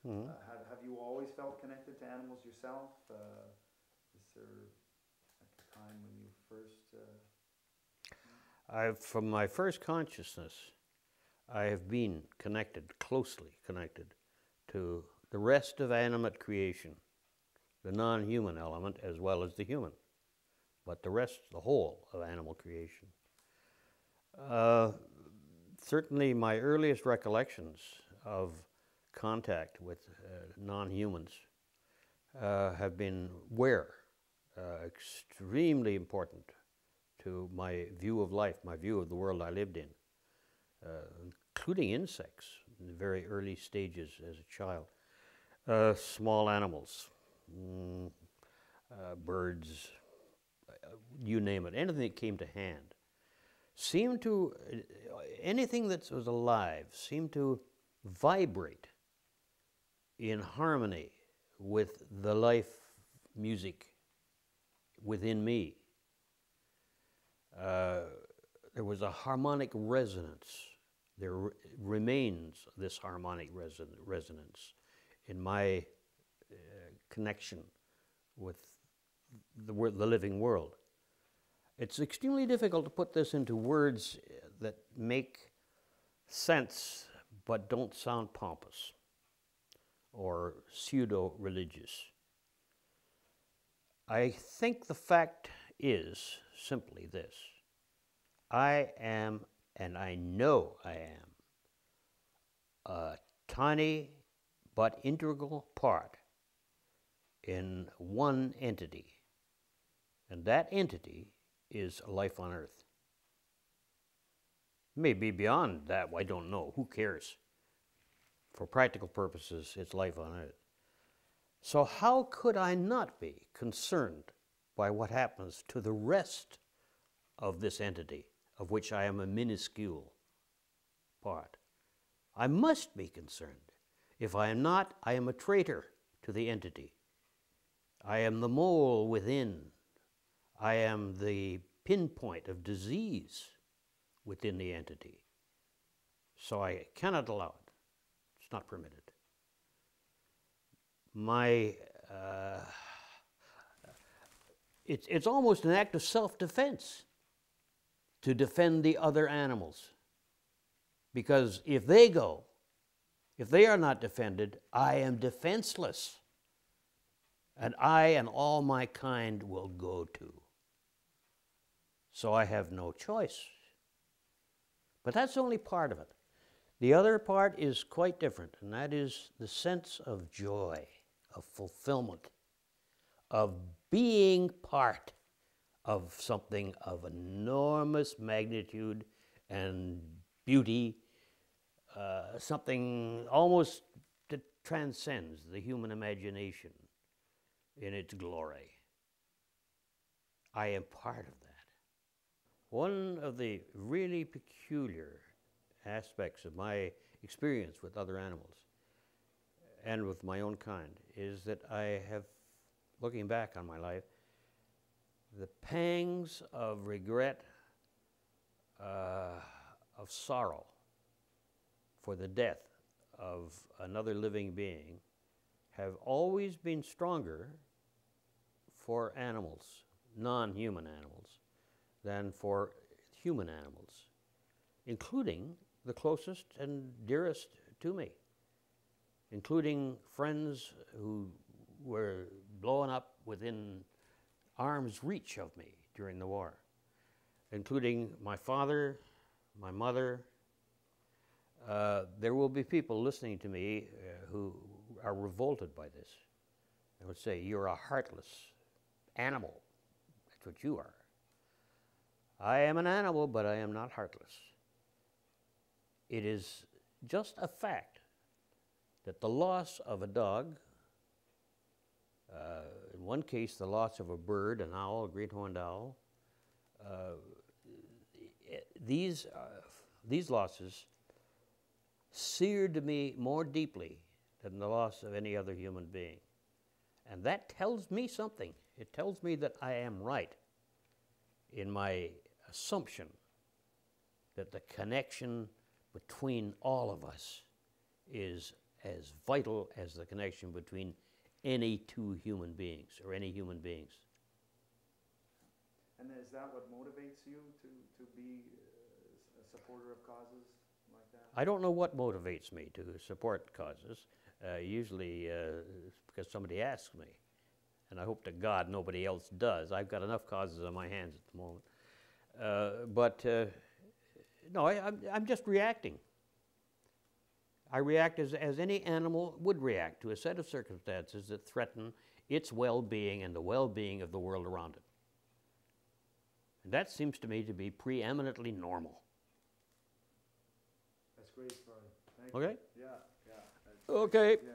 Mhm. Have you always felt connected to animals yourself? Is there like a time when you first? From my first consciousness, I have been connected, closely connected, to the rest of animate creation, the non-human element as well as the human, but the rest, the whole of animal creation. Uh, Certainly my earliest recollections of contact with non-humans have been extremely important to my view of life, my view of the world I lived in, including insects in the very early stages as a child. Small animals, mm, birds, you name it, anything that came to hand, seemed to, anything that was alive seemed to vibrate in harmony with the life music within me. There was a harmonic resonance. There remains this harmonic resonance in my connection with the living world. It's extremely difficult to put this into words that make sense but don't sound pompous or pseudo-religious. I think the fact is simply this: I am, and I know I am, a tiny but integral part in one entity, and that entity is life on Earth. Maybe beyond that, I don't know. Who cares? For practical purposes, it's life on Earth. So how could I not be concerned by what happens to the rest of this entity, of which I am a minuscule part? I must be concerned. If I am not, I am a traitor to the entity. I am the mole within. I am the pinpoint of disease within the entity. So I cannot allow it. It's not permitted. It's almost an act of self-defense to defend the other animals. Because if they go, if they are not defended, I am defenseless. And I and all my kind will go too. So I have no choice. But that's only part of it. The other part is quite different, and that is the sense of joy, of fulfillment, of being part of something of enormous magnitude and beauty, something almost that transcends the human imagination in its glory. I am part of that. One of the really peculiar aspects of my experience with other animals and with my own kind is that I have, looking back on my life, the pangs of regret, of sorrow for the death of another living being have always been stronger for animals, non-human animals, than for human animals, including the closest and dearest to me, including friends who were blown up within arm's reach of me during the war, including my father, my mother. There will be people listening to me who are revolted by this. They would say, "You're a heartless animal. That's what you are." I am an animal, but I am not heartless. It is just a fact that the loss of a dog, in one case the loss of a bird, an owl, a great horned owl, these losses seared me more deeply than the loss of any other human being. And that tells me something. It tells me that I am right in my assumption that the connection between all of us is as vital as the connection between any two human beings or any human beings. And is that what motivates you to be a supporter of causes like that? I don't know what motivates me to support causes. Usually it's because somebody asks me. And I hope to God nobody else does. I've got enough causes on my hands at the moment. No, I'm just reacting. I react as any animal would react to a set of circumstances that threaten its well-being and the well-being of the world around it. And that seems to me to be preeminently normal. That's great, Farley. Thank Okay? you. Yeah, yeah. Okay. Yeah.